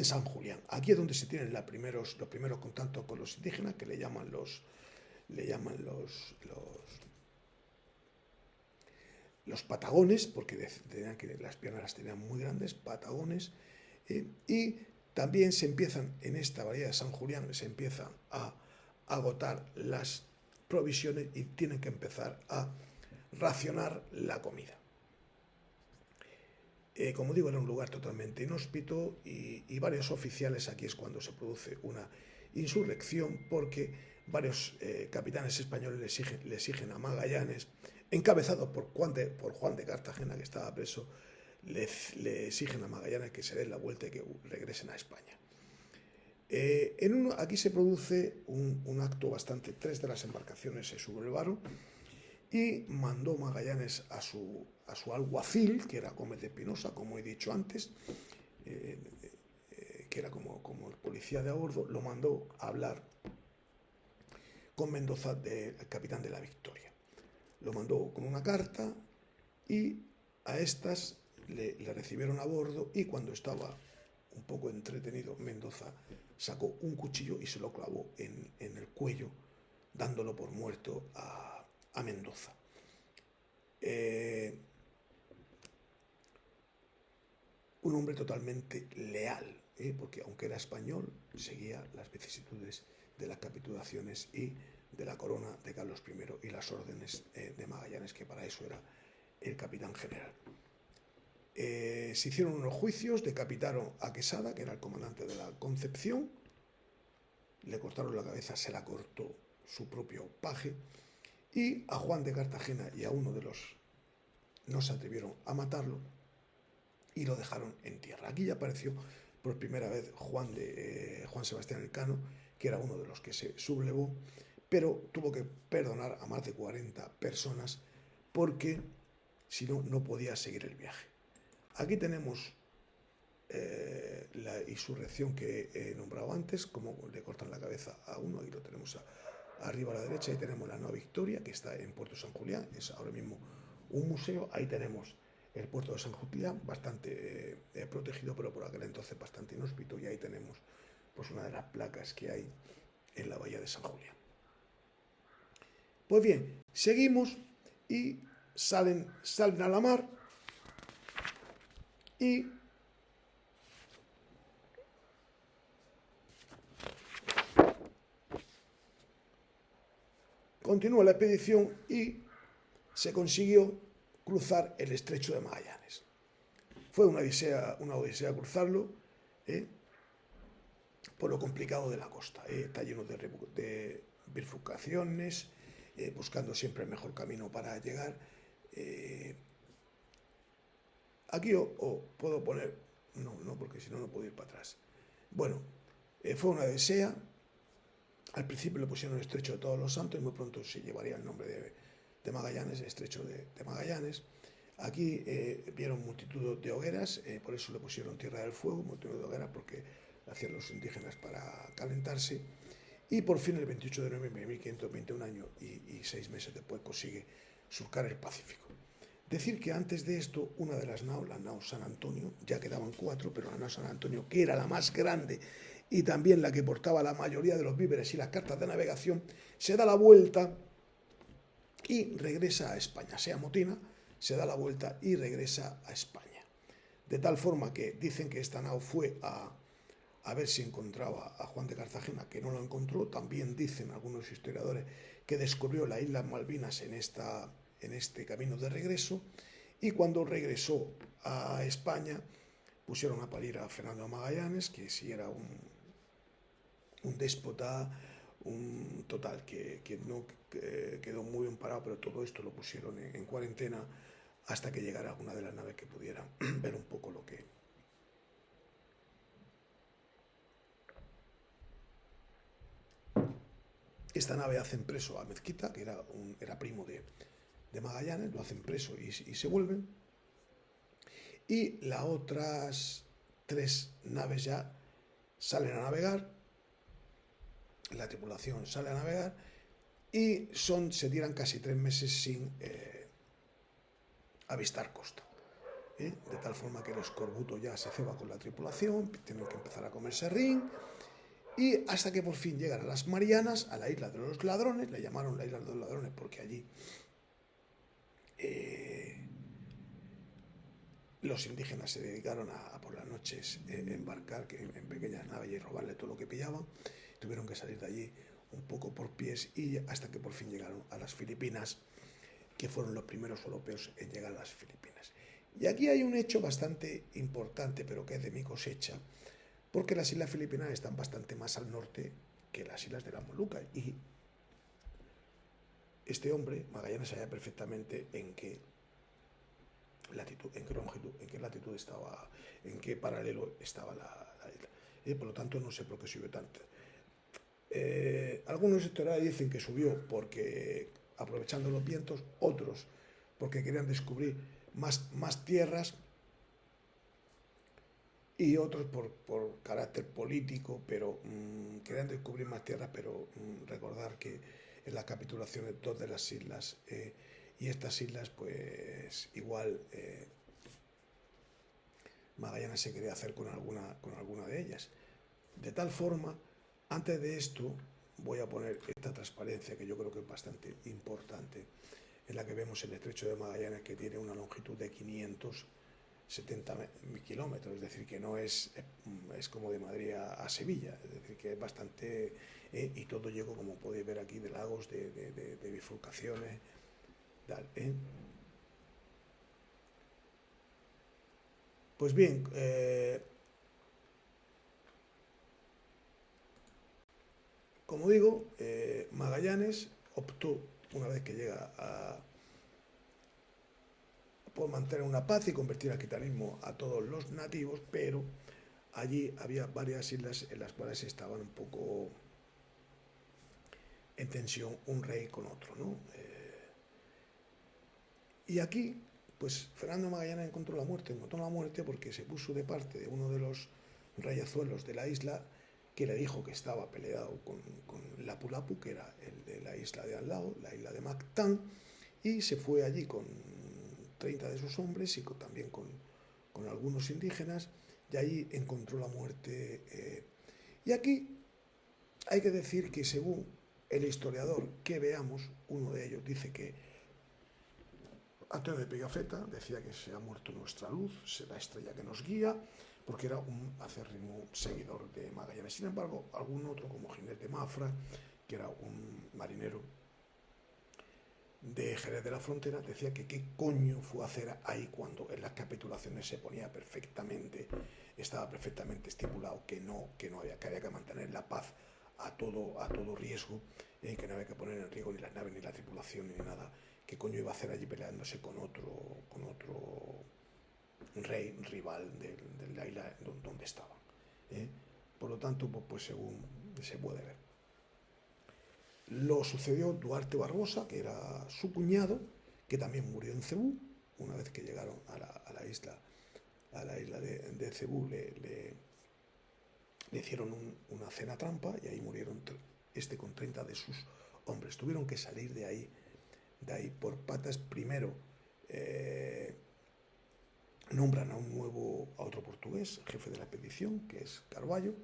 San Julián. Aquí es donde se tienen los primeros contactos con los indígenas, que le llaman los patagones, porque tenían que las piernas las tenían muy grandes, patagones, y también en esta bahía de San Julián se empiezan a agotar las provisiones y tienen que empezar a racionar la comida. Como digo, era un lugar totalmente inhóspito, y varios oficiales, aquí es cuando se produce una insurrección, porque varios capitanes españoles le exigen a Magallanes, encabezado por Juan de Cartagena, que estaba preso, le exigen a Magallanes que se den la vuelta y que regresen a España. Aquí se produce un acto bastante. 3 de las embarcaciones se sublevaron, y mandó Magallanes a su alguacil, que era Gómez de Pinoza, como he dicho antes, que era como el policía de a bordo, lo mandó a hablar con Mendoza, el capitán de la Victoria. Lo mandó con una carta, y a estas le recibieron a bordo, y cuando estaba un poco entretenido, Mendoza sacó un cuchillo y se lo clavó en el cuello, dándolo por muerto a Mendoza. Un hombre totalmente leal, porque aunque era español, seguía las vicisitudes de las capitulaciones y de la corona de Carlos I y las órdenes de Magallanes, que para eso era el capitán general. Se hicieron unos juicios, decapitaron a Quesada, que era el comandante de la Concepción, le cortaron la cabeza, se la cortó su propio paje, y a Juan de Cartagena y a uno de los no se atrevieron a matarlo y lo dejaron en tierra. Aquí ya apareció por primera vez Juan Sebastián Elcano, que era uno de los que se sublevó, pero tuvo que perdonar a más de 40 personas porque si no, no podía seguir el viaje. Aquí tenemos la insurrección que he nombrado antes, como le cortan la cabeza a uno, ahí lo tenemos arriba a la derecha, ahí tenemos la Nueva Victoria, que está en Puerto San Julián, es ahora mismo un museo. Ahí tenemos el puerto de San Julián, bastante protegido, pero por aquel entonces bastante inhóspito, y ahí tenemos pues una de las placas que hay en la bahía de San Julián. Pues bien, seguimos y salen a la mar, y continúa la expedición y se consiguió cruzar el estrecho de Magallanes. Fue una odisea cruzarlo, por lo complicado de la costa. Está lleno de bifurcaciones, buscando siempre el mejor camino para llegar. Aquí os puedo poner, no, porque si no, no puedo ir para atrás. Bueno, fue una odisea. Al principio le pusieron el estrecho de Todos los Santos, y muy pronto se llevaría el nombre de Magallanes, el estrecho de Magallanes. Aquí vieron multitud de hogueras, por eso le pusieron Tierra del Fuego, multitud de hogueras, porque hacían los indígenas para calentarse, y por fin el 28 de noviembre de 1521 años y 6 meses después consigue surcar el Pacífico. Decir que antes de esto, una de las naos, la nao San Antonio, ya quedaban 4, pero la nao San Antonio, que era la más grande y también la que portaba la mayoría de los víveres y las cartas de navegación, se da la vuelta y regresa a España. Se amotina, se da la vuelta y regresa a España. De tal forma que dicen que esta nao fue a ver si encontraba a Juan de Cartagena, que no lo encontró. También dicen algunos historiadores que descubrió las Islas Malvinas en este camino de regreso, y cuando regresó a España pusieron a parir a Fernando Magallanes, que sí era un déspota, un total, que no quedó muy amparado, pero todo esto lo pusieron en cuarentena hasta que llegara alguna de las naves que pudieran ver un poco lo que... Esta nave hacen preso a Mezquita, que era primo de Magallanes, lo hacen preso y se vuelven. Y las otras 3 naves ya salen a navegar, la tripulación sale a navegar, y se tiran casi 3 meses sin avistar costa. De tal forma que el escorbuto ya se ceba con la tripulación, tienen que empezar a comer serrín, y hasta que por fin llegan a las Marianas, a la isla de los ladrones. Le llamaron la isla de los ladrones porque allí los indígenas se dedicaron a por las noches embarcar en pequeñas naves y robarle todo lo que pillaban. Tuvieron que salir de allí un poco por pies, y hasta que por fin llegaron a las Filipinas, que fueron los primeros europeos en llegar a las Filipinas. Y aquí hay un hecho bastante importante, pero que es de mi cosecha, porque las Islas Filipinas están bastante más al norte que las Islas de las Molucas, y este hombre, Magallanes, sabía perfectamente en qué latitud, en qué longitud, en qué latitud estaba, en qué paralelo estaba la isla. Por lo tanto, no sé por qué subió tanto. Algunos historiadores dicen que subió porque aprovechando los vientos, otros porque querían descubrir más tierras, y otros por carácter político, pero querían descubrir más tierras, pero recordar que en las capitulaciones 2 de las islas, y estas islas, pues igual Magallanes se quería hacer con alguna de ellas. De tal forma, antes de esto, voy a poner esta transparencia que yo creo que es bastante importante, en la que vemos el estrecho de Magallanes, que tiene una longitud de 570 kilómetros, es decir, que no es como de Madrid a Sevilla, es decir, que es bastante, y todo llego, como podéis ver aquí, de lagos, de bifurcaciones, tal, Pues bien, como digo, Magallanes optó, una vez que llega por mantener una paz y convertir al cristianismo a todos los nativos, pero allí había varias islas en las cuales estaban un poco en tensión un rey con otro, ¿no? Y aquí, pues Fernando Magallanes encontró la muerte porque se puso de parte de uno de los reyazuelos de la isla, que le dijo que estaba peleado con Lapu-Lapu, que era el de la isla de al lado, la isla de Mactán, y se fue allí con 30 de sus hombres y también con algunos indígenas, y allí encontró la muerte. Y aquí hay que decir que, según el historiador que veamos, uno de ellos dice que Antonio de Pigafetta decía que se ha muerto nuestra luz, la estrella que nos guía, porque era un acérrimo seguidor de Magallanes. Sin embargo, algún otro, como Ginés de Mafra, que era un marinero de Jerez de la Frontera, decía que qué coño fue a hacer ahí cuando en las capitulaciones se ponía perfectamente, estaba perfectamente estipulado que había que mantener la paz a todo riesgo, que no había que poner en riesgo ni las naves, ni la tripulación, ni nada. ¿Qué coño iba a hacer allí peleándose con otro rey rival de la isla donde estaban? Por lo tanto, pues según se puede ver. Lo sucedió Duarte Barbosa, que era su cuñado, que también murió en Cebú. Una vez que llegaron a la isla de Cebú, le hicieron una cena trampa y ahí murieron con 30 de sus hombres. Tuvieron que salir de ahí por patas. Primero nombran a otro portugués, jefe de la expedición, que es Carvalho,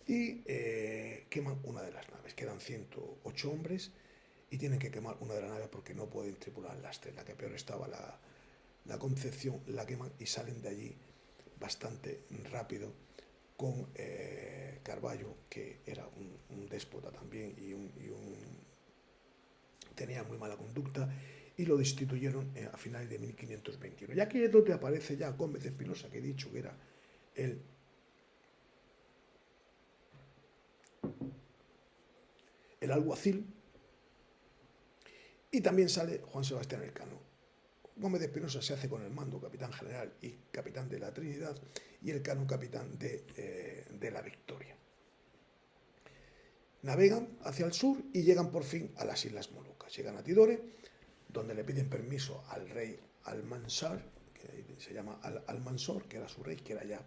y queman una de las naves. Quedan 108 hombres y tienen que quemar una de las naves porque no pueden tripular las tres. La que peor estaba, la Concepción, la queman y salen de allí bastante rápido con Carvalho, que era un déspota también y tenía muy mala conducta, y lo destituyeron a finales de 1521. Y aquí es donde aparece ya Gómez de Espinosa, que he dicho que era el alguacil, y también sale Juan Sebastián Elcano. Gómez de Espinosa se hace con el mando capitán general y capitán de la Trinidad, y Elcano capitán de la Victoria. Navegan hacia el sur y llegan por fin a las Islas Molucas. Llegan a Tidore, donde le piden permiso al rey Almanzar, que se llama Almansor, que era su rey, que era ya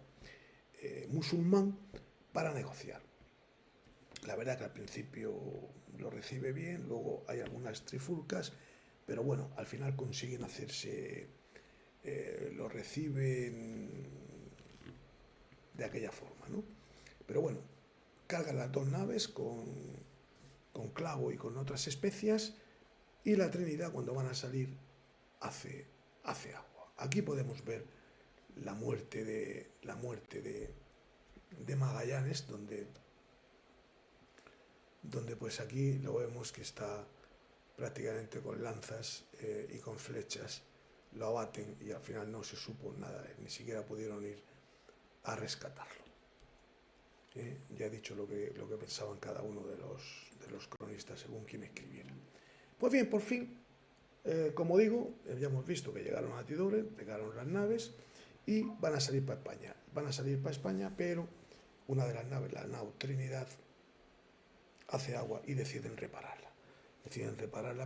musulmán, para negociar. La verdad que al principio lo recibe bien, luego hay algunas trifulcas, pero bueno, al final consiguen hacerse, lo reciben de aquella forma, ¿no? Pero bueno, cargan las dos naves con clavo y con otras especias, y la Trinidad, cuando van a salir, hace agua. Aquí podemos ver la muerte de Magallanes, donde pues aquí lo vemos que está prácticamente con lanzas y con flechas, lo abaten y al final no se supo nada, ni siquiera pudieron ir a rescatarlo. Ya he dicho lo que pensaban cada uno de los cronistas según quien escribiera. Pues bien, por fin, como digo, ya hemos visto que llegaron a Tidore, pegaron las naves y van a salir para España. Van a salir para España, pero una de las naves, la nao Trinidad, hace agua y deciden repararla.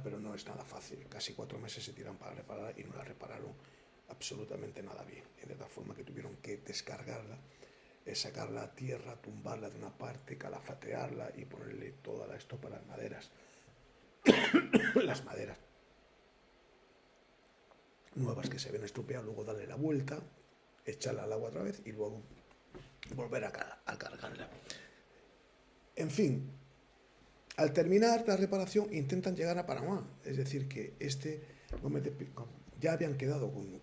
Pero no es nada fácil. Casi 4 meses se tiran para repararla y no la repararon absolutamente nada bien. De tal forma que tuvieron que descargarla, sacarla a tierra, tumbarla de una parte, calafatearla y ponerle toda la estopa a las maderas. Las maderas nuevas que se ven estropeadas, luego darle la vuelta, echarla al agua otra vez y luego volver a cargarla. En fin, al terminar la reparación intentan llegar a Panamá, es decir, que ya habían quedado con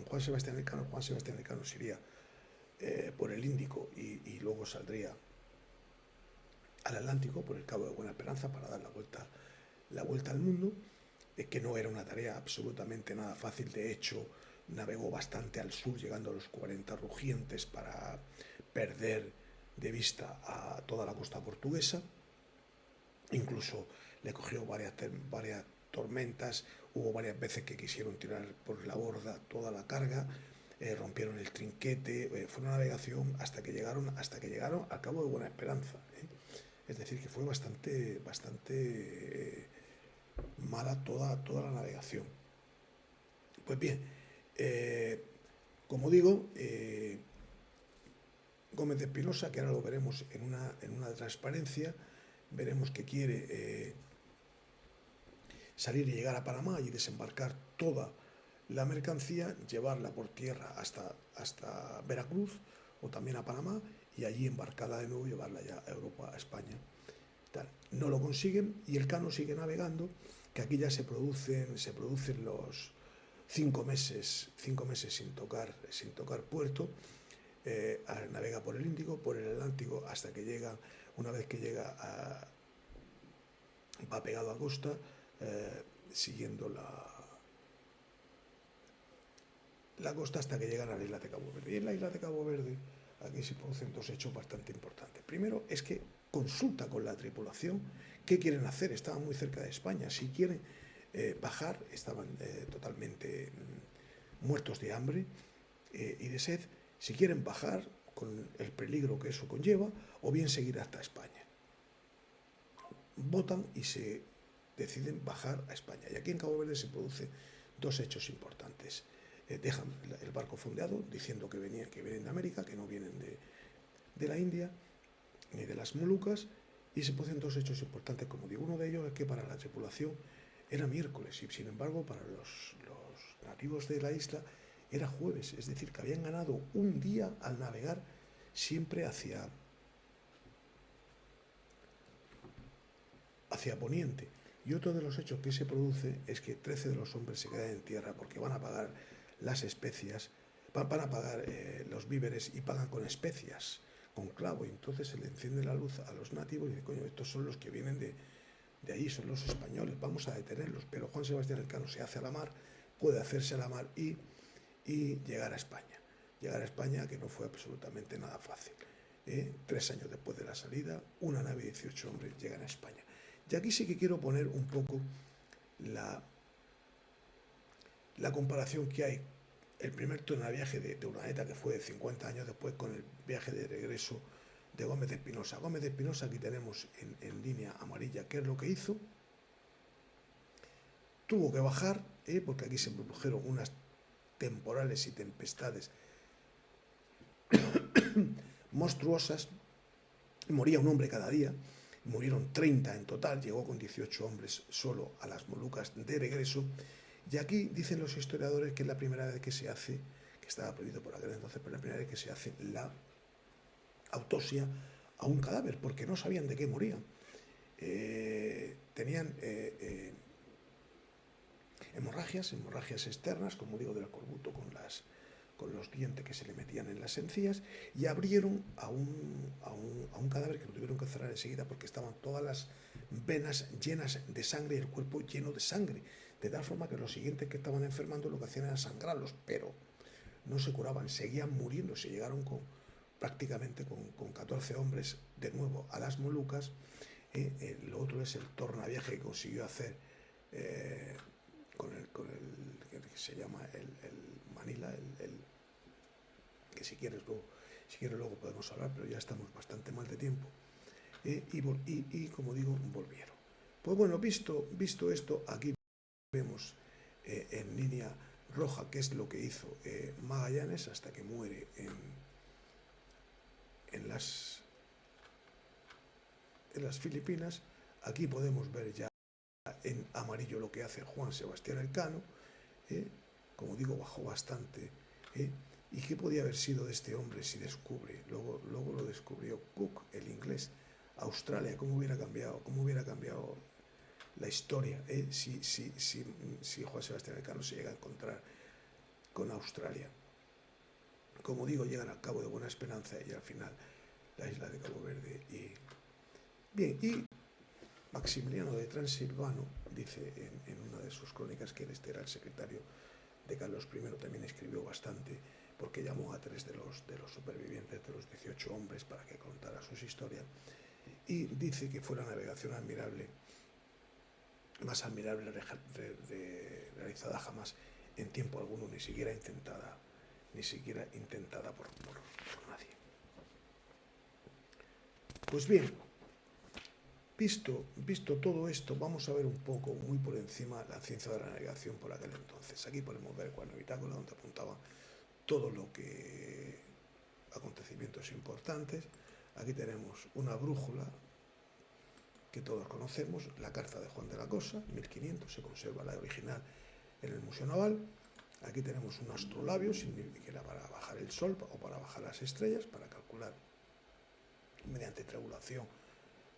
Juan Sebastián Elcano. Juan Sebastián Elcano se iría por el Índico y luego saldría al Atlántico por el Cabo de Buena Esperanza para dar la vuelta al mundo, que no era una tarea absolutamente nada fácil. De hecho, navegó bastante al sur, llegando a los 40 rugientes para perder de vista a toda la costa portuguesa. Incluso le cogió varias tormentas, hubo varias veces que quisieron tirar por la borda toda la carga, rompieron el trinquete, fue una navegación hasta que llegaron al Cabo de Buena Esperanza. Es decir, que fue bastante mala toda la navegación. Pues bien, como digo, Gómez de Espinosa, que ahora lo veremos en una transparencia, veremos que quiere salir y llegar a Panamá y desembarcar toda la mercancía, llevarla por tierra hasta Veracruz o también a Panamá, y allí embarcarla de nuevo y llevarla ya a Europa, a España. No lo consiguen y Elcano sigue navegando, que aquí ya se producen los 5 meses sin tocar puerto. Navega por el Índico, por el Atlántico, hasta que llega, una vez que llega va pegado a costa, siguiendo la costa hasta que llegan a la isla de Cabo Verde. Y en la isla de Cabo Verde aquí se producen 2 hechos bastante importantes. Primero es que consulta con la tripulación qué quieren hacer. Estaban muy cerca de España. Si quieren bajar, estaban totalmente muertos de hambre y de sed. Si quieren bajar con el peligro que eso conlleva, o bien seguir hasta España. Votan y se deciden bajar a España. Y aquí en Cabo Verde se producen 2 hechos importantes. Dejan el barco fondeado diciendo que vienen de América, que no vienen de la India ni de las Molucas, y se producen dos hechos importantes, como digo. Uno de ellos es que para la tripulación era miércoles y sin embargo para los nativos de la isla era jueves, es decir, que habían ganado un día al navegar siempre hacia poniente. Y otro de los hechos que se produce es que 13 de los hombres se quedan en tierra porque van a pagar las especias, van a pagar los víveres y pagan con especias, con clavo, y entonces se le enciende la luz a los nativos y dice, coño, estos son los que vienen de ahí, son los españoles, vamos a detenerlos. Pero Juan Sebastián Elcano se hace a la mar, puede hacerse a la mar y llegar a España. Llegar a España, que no fue absolutamente nada fácil. 3 años después de la salida, una nave y 18 hombres llegan a España. Y aquí sí que quiero poner un poco la comparación que hay. El primer viaje de Urdaneta, que fue 50 años después, con el viaje de regreso de Gómez de Espinosa. Gómez de Espinosa, aquí tenemos en línea amarilla qué es lo que hizo. Tuvo que bajar, porque aquí se produjeron unas temporales y tempestades monstruosas. Moría un hombre cada día, murieron 30 en total, llegó con 18 hombres solo a las Molucas de regreso. Y aquí dicen los historiadores que es la primera vez que se hace, que estaba prohibido por aquel entonces, pero la primera vez que se hace la autopsia a un cadáver, porque no sabían de qué morían. Tenían hemorragias externas, como digo, del escorbuto con los dientes que se le metían en las encías, y abrieron a un cadáver que lo tuvieron que cerrar enseguida porque estaban todas las venas llenas de sangre y el cuerpo lleno de sangre, de tal forma que los siguientes que estaban enfermando lo que hacían era sangrarlos, pero no se curaban, seguían muriendo. Se llegaron prácticamente con 14 hombres de nuevo a las Molucas. Lo otro es el tornaviaje que consiguió hacer con el que se llama el Manila, que si quieres luego podemos hablar, pero ya estamos bastante mal de tiempo. Y como digo, volvieron. Pues bueno, visto esto, aquí vemos en línea roja qué es lo que hizo Magallanes hasta que muere en las Filipinas. Aquí podemos ver ya en amarillo lo que hace Juan Sebastián Elcano. Como digo, bajó bastante. ¿Y qué podía haber sido de este hombre si descubre? Luego lo descubrió Cook, el inglés. Australia, ¿cómo hubiera cambiado la historia si Juan Sebastián Elcano se llega a encontrar con Australia? Como digo, llegan al Cabo de Buena Esperanza y al final la isla de Cabo Verde. Bien, y Maximiliano de Transilvano dice en una de sus crónicas que este era el secretario de Carlos I, también escribió bastante porque llamó a 3 de los supervivientes, de los 18 hombres, para que contara sus historias, y dice que fue la navegación admirable, más admirable realizada jamás en tiempo alguno, ni siquiera intentada por nadie. Pues bien, visto todo esto, vamos a ver un poco, muy por encima, la ciencia de la navegación por aquel entonces. Aquí podemos ver cuadro bitácora donde apuntaba todo lo que acontecimientos importantes. Aquí tenemos una brújula que todos conocemos, la carta de Juan de la Cosa, 1500, se conserva la original en el Museo Naval. Aquí tenemos un astrolabio, que era para bajar el sol o para bajar las estrellas, para calcular mediante triangulación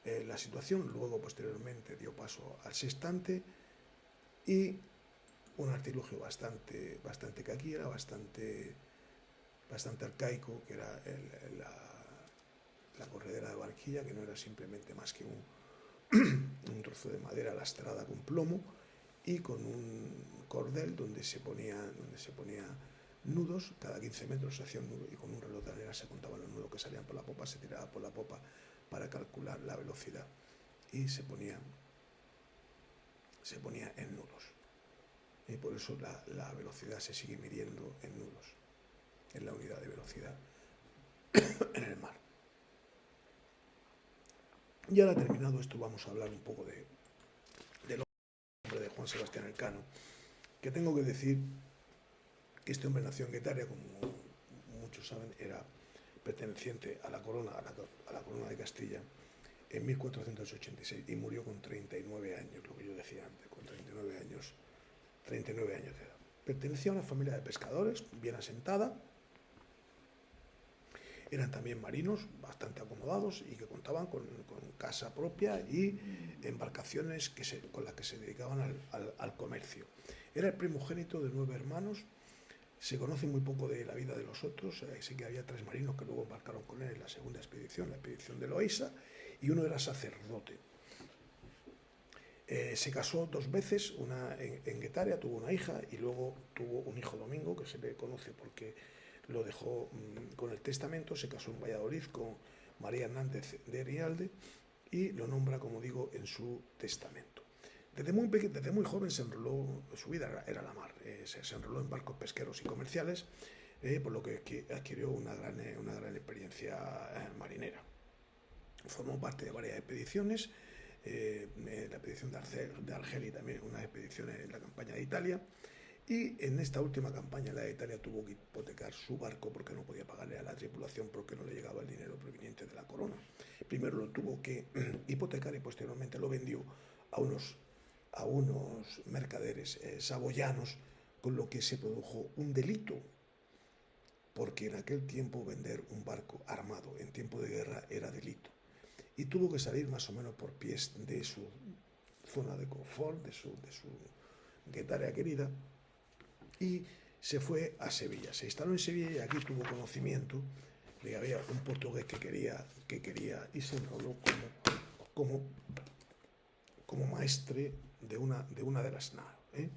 la situación. Luego, posteriormente, dio paso al sextante y un artilugio bastante que aquí era bastante arcaico, que era la corredera de barquilla, que no era simplemente más que un trozo de madera lastrada con plomo y con un cordel donde se ponía nudos. Cada 15 metros se hacía un nudo y con un reloj de arena se contaban los nudos que salían por la popa, se tiraba por la popa para calcular la velocidad y se ponía en nudos. Y por eso la velocidad se sigue midiendo en nudos, en la unidad de velocidad en el mar. Y ahora, terminado esto, vamos a hablar un poco del hombre de Juan Sebastián Elcano, que tengo que decir que este hombre nació en Guetaria, como muchos saben, era perteneciente a la corona, a la corona de Castilla, en 1486 y murió con 39 años, lo que yo decía antes, con 39 años de edad. Pertenecía a una familia de pescadores bien asentada. Eran también marinos bastante acomodados y que contaban con casa propia y embarcaciones con las que se dedicaban al comercio. Era el primogénito de 9 hermanos. Se conoce muy poco de la vida de los otros. Sé que había 3 marinos que luego embarcaron con él en la segunda expedición, la expedición de Loaysa, y uno era sacerdote. Se casó 2 veces, una en Guetaria, tuvo una hija, y luego tuvo un hijo Domingo, que se le conoce porque lo dejó con el testamento. Se casó en Valladolid con María Hernández de Rialde y lo nombra, como digo, en su testamento. Desde muy joven se enroló, su vida era la mar, se enroló en barcos pesqueros y comerciales, por lo que adquirió una gran experiencia marinera. Formó parte de varias expediciones, la expedición de Argel y también unas expediciones en la campaña de Italia. Y en esta última campaña, la de Italia, tuvo que hipotecar su barco porque no podía pagarle a la tripulación porque no le llegaba el dinero proveniente de la corona. Primero lo tuvo que hipotecar y posteriormente lo vendió a unos mercaderes saboyanos, con lo que se produjo un delito, porque en aquel tiempo vender un barco armado en tiempo de guerra era delito. Y tuvo que salir más o menos por pies de su zona de confort, de su Guetaria querida, y se fue a Sevilla. Se instaló en Sevilla y aquí tuvo conocimiento de que había un portugués que quería y se enroló como maestre de una de las naves.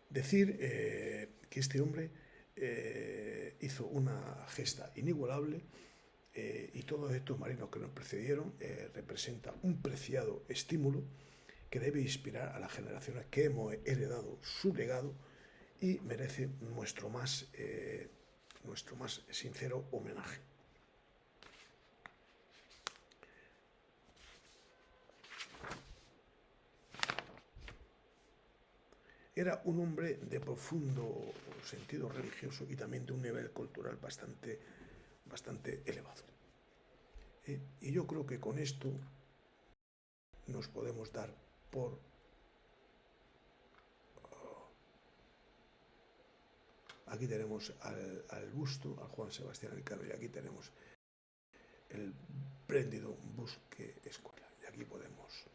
Decir que este hombre hizo una gesta inigualable, y todos estos marinos que nos precedieron representan un preciado estímulo que debe inspirar a las generaciones que hemos heredado su legado y merece nuestro más sincero homenaje. Era un hombre de profundo sentido religioso y también de un nivel cultural bastante elevado. Y yo creo que con esto nos podemos dar por aquí tenemos al busto, al Juan Sebastián Elcano, y aquí tenemos el espléndido buque escuela. Y aquí podemos